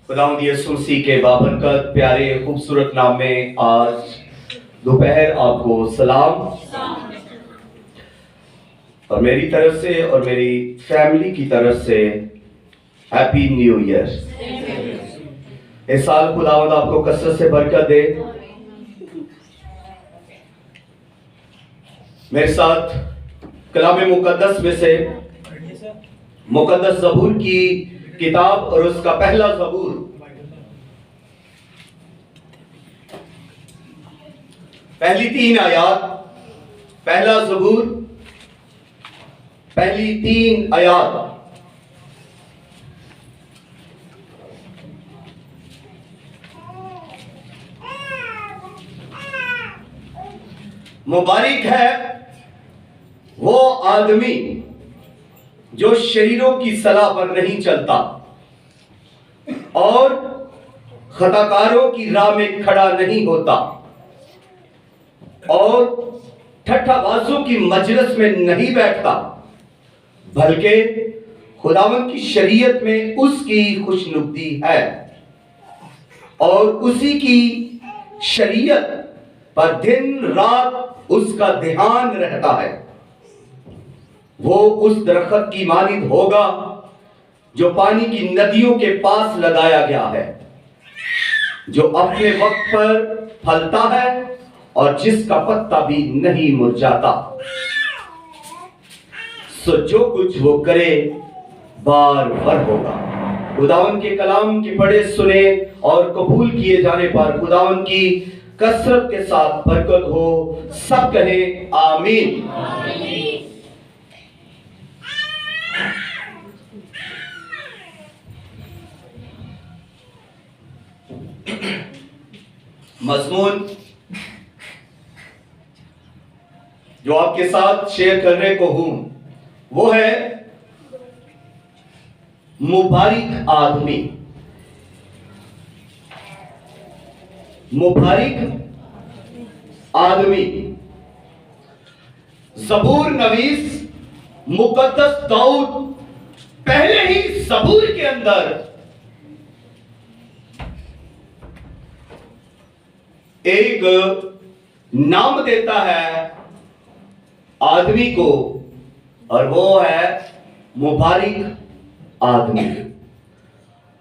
खुदावंद यीशु मसीह के बाबरकत प्यारे खूबसूरत नाम में आज दोपहर आपको सलाम और मेरी तरफ से और मेरी फैमिली की तरफ से हैप्पी न्यू ईयर। इस साल खुदावंद आपको कसरत से बरकत दे। मेरे साथ कलाम मुकद्दस में से मुकद्दस ज़बूर की किताब और उसका पहला ज़बूर पहली 3 आयात, पहला ज़बूर पहली 3 आयात। मुबारक है वो आदमी जो शरीरों की सलाह पर नहीं चलता और खताकारों की राह में खड़ा नहीं होता और ठट्ठाबाजों की मजलिस में नहीं बैठता, बल्कि खुदावंद की शरीयत में उसकी खुशनुदी है और उसी की शरीयत पर दिन रात उसका ध्यान रहता है। वो उस दरख्त की मानिंद होगा जो पानी की नदियों के पास लगाया गया है, जो अपने वक्त पर फलता है और जिसका पत्ता भी नहीं मुरझाता। सो जो कुछ वो करे बार बार होगा। खुदावन के कलाम के पढ़े सुने और कबूल किए जाने पर खुदावन की कसरत के साथ बरकत हो। सब कहे आमीन। मज़मून जो आपके साथ शेयर करने को हूं वो है मुबारक आदमी। मुबारक आदमी। ज़बूर नवीस मुकद्दस दाऊद पहले ही ज़बूर के अंदर एक नाम देता है आदमी को और वो है मुबारक आदमी।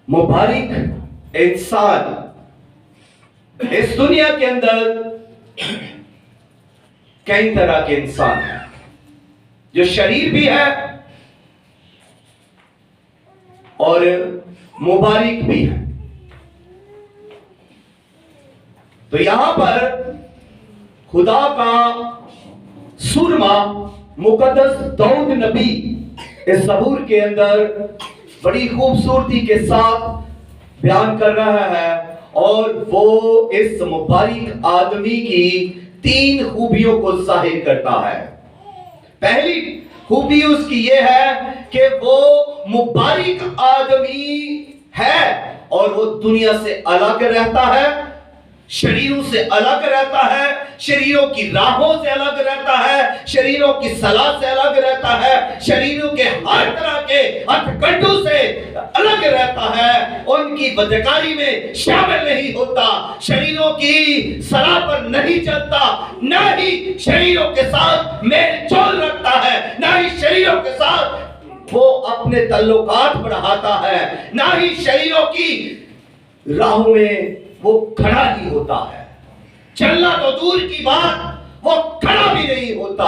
मुबारक इंसान। इस दुनिया के अंदर कई तरह के इंसान हैं, जो शरीर भी है और मुबारक भी है। तो यहां पर खुदा का सुरमा मुकद्दस दाऊद नबी इस ज़बूर के अंदर बड़ी खूबसूरती के साथ बयान कर रहा है और वो इस मुबारक आदमी की 3 खूबियों को जाहिर करता है। पहली खूबी उसकी ये है कि वो मुबारक आदमी है और वो दुनिया से अलग रहता है, शरीरों से अलग रहता है, शरीरों की राहों से अलग रहता है, शरीरों की सलाह से अलग रहता है, शरीरों के हर तरह के हथकंडों से अलग रहता है, उनकी बदकारी में शामिल नहीं होता, शरीरों की सलाह पर नहीं चलता, न ही शरीरों के साथ मेल जोल रखता है, न ही शरीरों के साथ वो अपने तल्लुकात बढ़ाता है, न ही शरीरों की राहों में वो खड़ा ही होता है। चलना तो दूर की बात, वो खड़ा भी नहीं होता।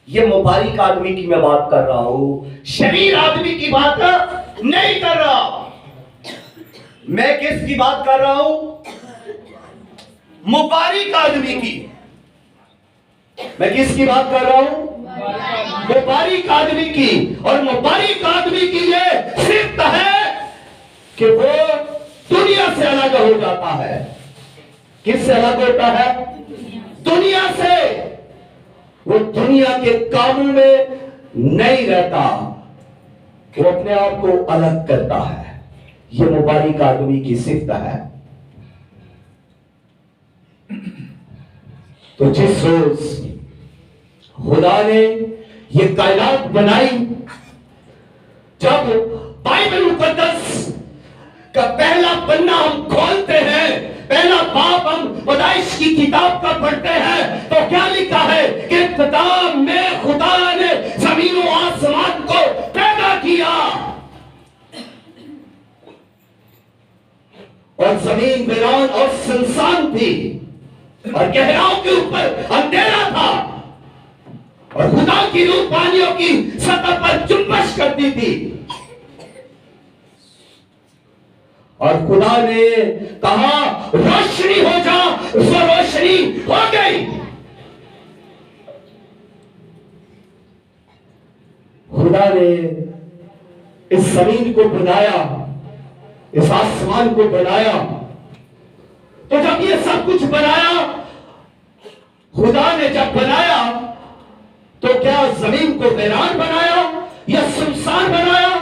ये मुबारक आदमी की मैं बात कर रहा हूं, शरीर आदमी की बात नहीं कर रहा। मैं किसकी बात कर रहा हूं? मुबारक आदमी की। मैं किसकी बात कर रहा हूं? मुबारक आदमी की। और मुबारक आदमी की ये सिफ्त है कि वो दुनिया से अलग हो जाता है। किससे अलग होता है? दुनिया से। वो दुनिया के कामों में नहीं रहता, वो अपने आप को अलग करता है। ये मुबारक आदमी की सिफ्त है। तो जिस रोज खुदा ने ये कायनात बनाई, जब बाइबल मुकद्दस का पहला पन्ना हम खोलते हैं, पहला बाप हम पैदाइश की किताब का पढ़ते हैं, तो क्या लिखा है कि इब्तिदा में खुदा ने जमीन और आसमान को पैदा किया, और जमीन वीरान और सुनसान थी और गहराओं के ऊपर अंधेरा था, और खुदा की रूह पानियों की सतह पर जुम्बश करती थी। और खुदा ने कहा रोशनी हो जा, सो रोशनी हो गई। खुदा ने इस जमीन को बनाया, इस आसमान को बनाया। तो जब ये सब कुछ बनाया, खुदा ने जब बनाया, तो क्या जमीन को वीरान बनाया या सुनसान बनाया?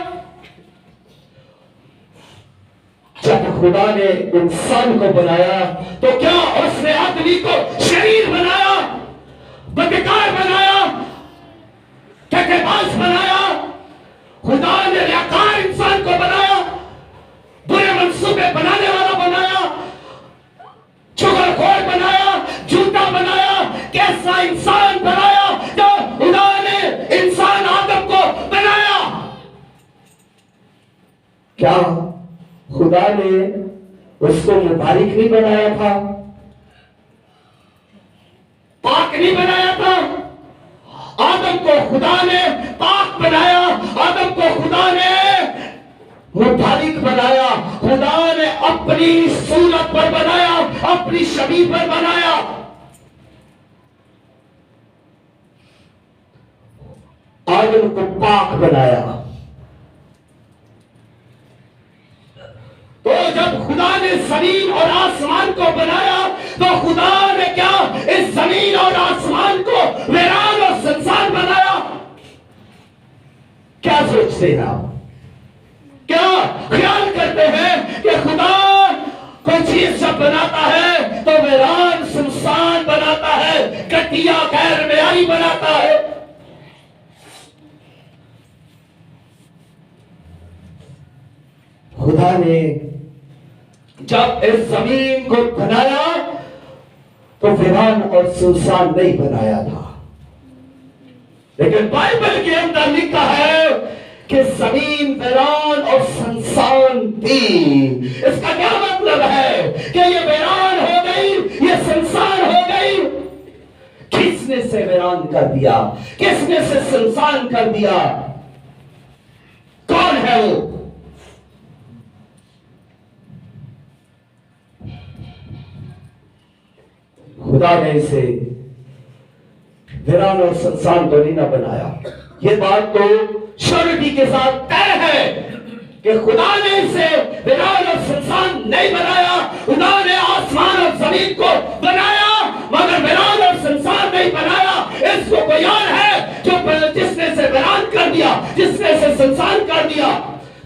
जब खुदा ने इंसान को बनाया, तो क्या उसने आदमी को शरीर बनाया, बदकार बनाया, धोखेबाज बनाया? खुदा ने रियाकार इंसान को बनाया, बुरे मंसूबे बनाने वाला बनाया, चुगलखोर बनाया, झूठा बनाया। कैसा इंसान बनाया जो खुदा ने इंसान आदम को बनाया? क्या खुदा ने उसको मुबारक नहीं बनाया था, पाक नहीं बनाया था? आदम को खुदा ने पाक बनाया, आदम को खुदा ने मुबारक बनाया। खुदा ने अपनी सूरत पर बनाया, अपनी शबीह पर बनाया। आदम को पाक बनाया। तो जब खुदा ने जमीन और आसमान को बनाया, तो खुदा ने क्या इस जमीन और आसमान को वीरान और सुनसान बनाया? क्या सोचते हैं आप? क्या ख्याल करते हैं कि खुदा कोई चीज जब बनाता है तो वीरान सुनसान बनाता है, घटिया गैर मेयारी बनाता है? खुदा ने जब इस जमीन को बनाया तो वीरान और सुनसान नहीं बनाया था, लेकिन बाइबल के अंदर लिखा है कि जमीन वीरान और सुनसान थी। इसका क्या मतलब है कि ये वीरान हो गई, ये सुनसान हो गई? किसने से वीरान कर दिया, किसने से सुनसान कर दिया? कौन है वो? खुदा ने इसे वीरान और सुनसान तो नहीं ना बनाया। ये बात तो श्योरिटी के साथ तय है कि खुदा ने इसे वीरान और सुनसान नहीं बनाया। खुदा ने आसमान और जमीन को बनाया, मगर वीरान और सुनसान नहीं बनाया। इसको बयान है जो जिसने से वीरान कर दिया, जिसने से सुनसान कर दिया,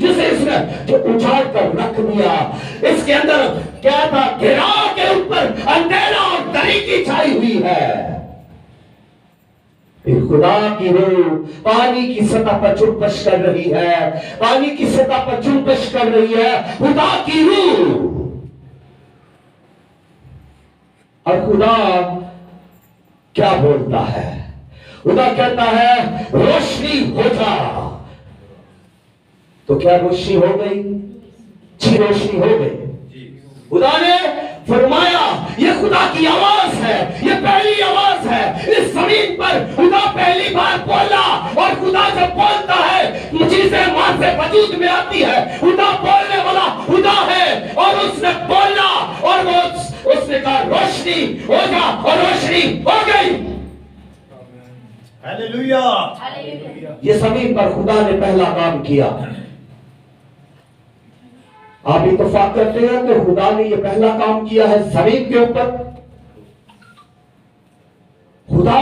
जिसे इसने जो उजाड़ कर रख दिया। इसके अंदर क्या था? घेराव के ऊपर अंधेरा और दरी की छाई हुई है। फिर खुदा की रूह पानी की सतह पर जुम्बश कर रही है, पानी की सतह पर जुम्बश कर रही है खुदा की रूह। और खुदा क्या बोलता है? खुदा कहता है रोशनी हो जा। तो क्या रोशनी हो गई? जी, रोशनी हो गई। खुदा ने फरमाया, ये खुदा की आवाज है, ये पहली आवाज है इस जमीन पर। खुदा पहली बार बोला, और खुदा जब बोलता है चीजें मां से वजूद में आती है। खुदा बोलने वाला खुदा है, और उसने बोला और वो उसने कहा रोशनी हो जा, और रोशनी हो गई। हालेलुया। ये जमीन पर खुदा ने पहला काम किया। आप इत्तेफाक करते हैं कि खुदा ने यह पहला काम किया है जमीन के ऊपर। खुदा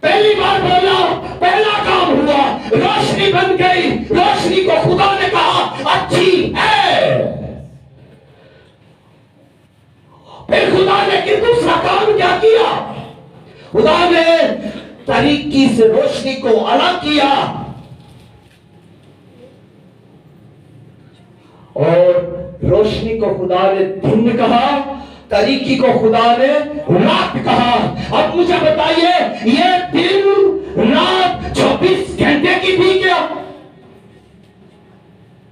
पहली बार बोला, पहला काम हुआ, रोशनी बन गई। रोशनी को खुदा ने कहा अच्छी है। फिर खुदा ने कि दूसरा काम क्या किया? खुदा ने तरीकी से रोशनी को अलग किया, और रोशनी को खुदा ने दिन कहा, तारीकी को खुदा ने रात कहा। अब मुझे बताइए, ये दिन रात 24 घंटे की थी क्या?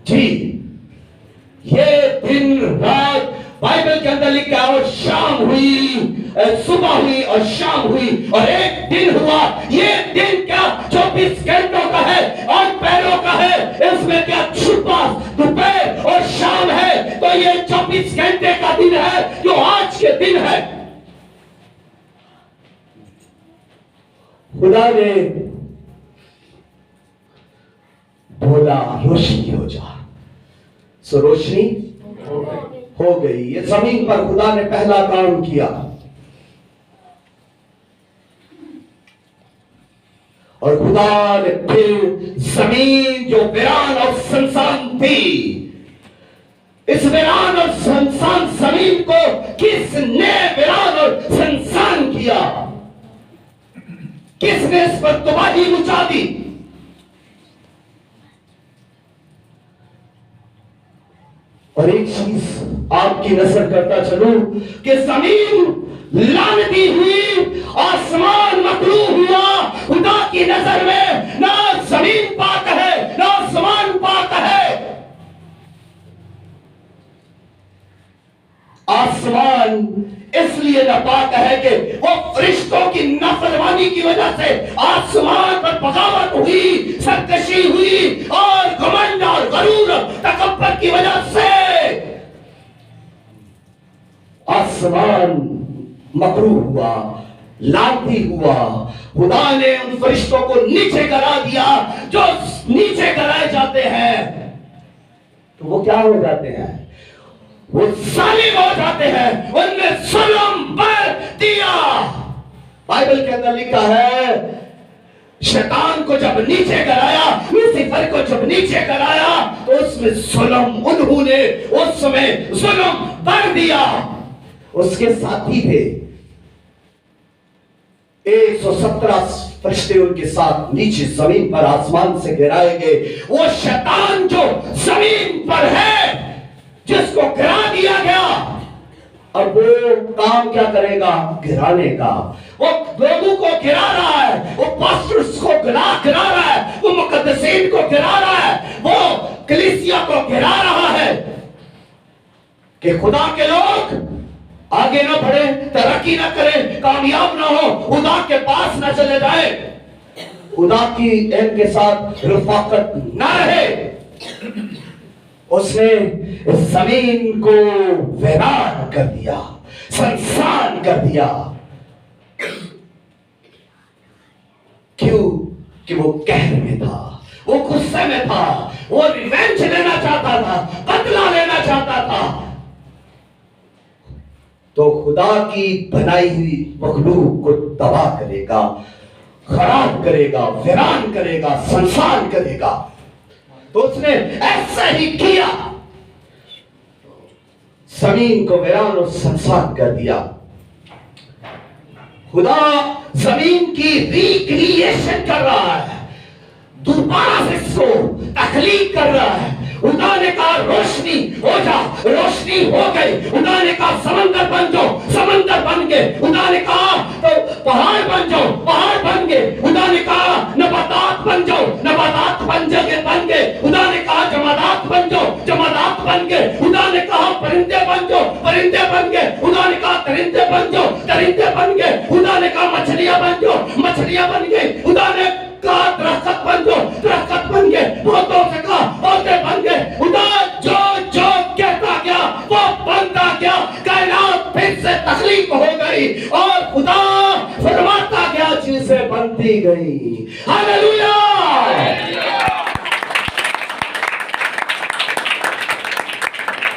जी, ये दिन रात बाइबल के अंदर लिखा है, और शाम हुई, सुबह हुई और शाम हुई और एक दिन हुआ। ये दिन क्या 24 घंटों का है और पैरों का है? इसमें क्या छुपा दोपहर और शाम है? तो ये 24 घंटे का दिन है जो आज के दिन है। खुदा ने बोला रोशनी हो जा, सो रोशनी हो गई। ये जमीन पर खुदा ने पहला काम किया और खुदा ने फिर जमीन जो वीरान और सुनसान थी, इस वीरान और सुनसान जमीन को किसने वीरान और सुनसान किया? किसने इस पर तबाही मचा दी? और एक चीज आपकी नजर करता चलूं कि जमीन लानती हुई, आसमान मकरूह हुआ। खुदा की नजर में ना जमीन पाक है ना आसमान पाक है। आसमान इसलिए नापाक है कि वो फरिश्तों की नाफरमानी की वजह से आसमान पर बगावत हुई, सरकशी हुई और घमंड और गरूर तकब्बुर की वजह से आसमान मकरूह हुआ, लानती हुआ। खुदा ने उन फरिश्तों को नीचे गिरा दिया। जो नीचे गिराए जाते हैं तो वो क्या हो जाते हैं? वो जालिम हो जाते हैं, उनमें जुल्म कर दिया। बाइबल के अंदर लिखा है, शैतान को जब नीचे गिराया, लूसीफर को जब नीचे गिराया तो उसमें जुल्म, उन्होंने उसमें जुल्म कर दिया। उसके साथी थे 117 फरिश्ते, उनके साथ नीचे जमीन पर आसमान से गिराए गए। वो शैतान जो जमीन पर है, जिसको गिरा दिया गया, अब वो काम क्या करेगा? गिराने का। वो लोगों को गिरा रहा है, वो पास्टर्स को गिरा रहा है, वो मुकद्दसीन को गिरा रहा है, वो कलीसिया को गिरा रहा है कि खुदा के लोग आगे ना बढ़े, तरक्की ना करें, कामयाब ना हो, खुदा के पास ना चले जाए, खुदा की इनके साथ रफाकत ना रहे। उसने जमीन को वीरान कर दिया, सुनसान कर दिया। क्यों? कि वो कहर में था, वो गुस्से में था, वो रिवेंज लेना चाहता था, बदला लेना चाहता था। तो खुदा की बनाई हुई मखलूक को तबाह करेगा, खराब करेगा, वीरान करेगा, सुनसान करेगा। तो उसने ऐसा ही किया, जमीन को वीरान और सुनसान कर दिया। खुदा जमीन की रिक्रिएशन कर रहा है, दोबारा से इसको तख्लीक कर रहा है। खुदा ने कहा रोशनी हो जा, रोशनी हो गई। खुदा ने कहा समंदर बन जाओ, समंदर बन गए। खुदा ने कहा तो पहाड़ बन जाओ, पहाड़ बन गए। खुदा ने कहा नबातात बन जाओ, नबातात बन गए। खुदा ने कहा जमादात बन जाओ, जमादात बन गए। खुदा ने कहा परिंदे बन जाओ, परिंदे बन गए। खुदा ने कहा परिंदे बन जाओ, परिंदे बन गए। खुदा ने कहा मछलियां बन जाओ, मछलियां बन गई। खुदा ने कहा दरख्त बन जाओ, दरख्त बन गए। पौधों से कहा पौधे बन गए। खुदा जो जो कहता गया वो बनता गया। कायनात फिर से तख्लीक हो गई और खुदा फरमाता गया, चीजें बनती गई। हालेलुया।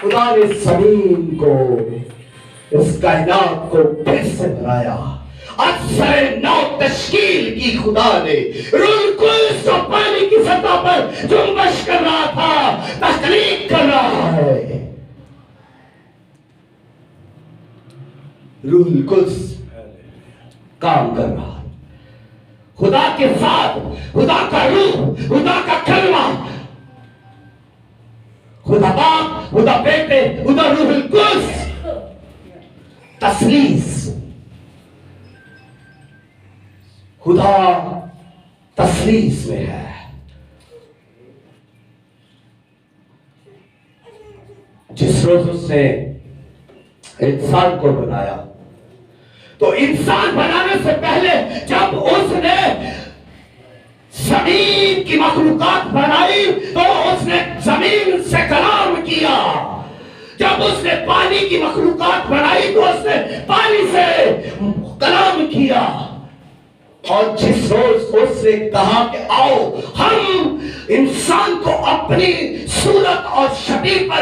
खुदा ने जमीन को, इस कायनात को फिर से बनाया। असर नौ तश्कील की खुदा ने। रूल कुद्स जो पानी की सतह पर जुम्बश कर रहा था, तख्लीक कर रहा है। रूल कुद्स काम कर रहा है। खुदा के साथ खुदा का रूह, खुदा का कलमा, खुदा बाप खुदा बेटे, खुदा रूहुल कुद्स तस्लीस, खुदा तस्लीस में है। जिस रोज उसने इंसान को बनाया, तो इंसान बनाने से पहले जब उसने जमीन की मखलूकात बनाई तो उसने जमीन से कलाम किया। जब उसने पानी की मखलूकात बनाई तो उसने पानी से कलाम किया। और जिस रोज उसने कहा कि आओ हम इंसान को अपनी सूरत और शक्ल पर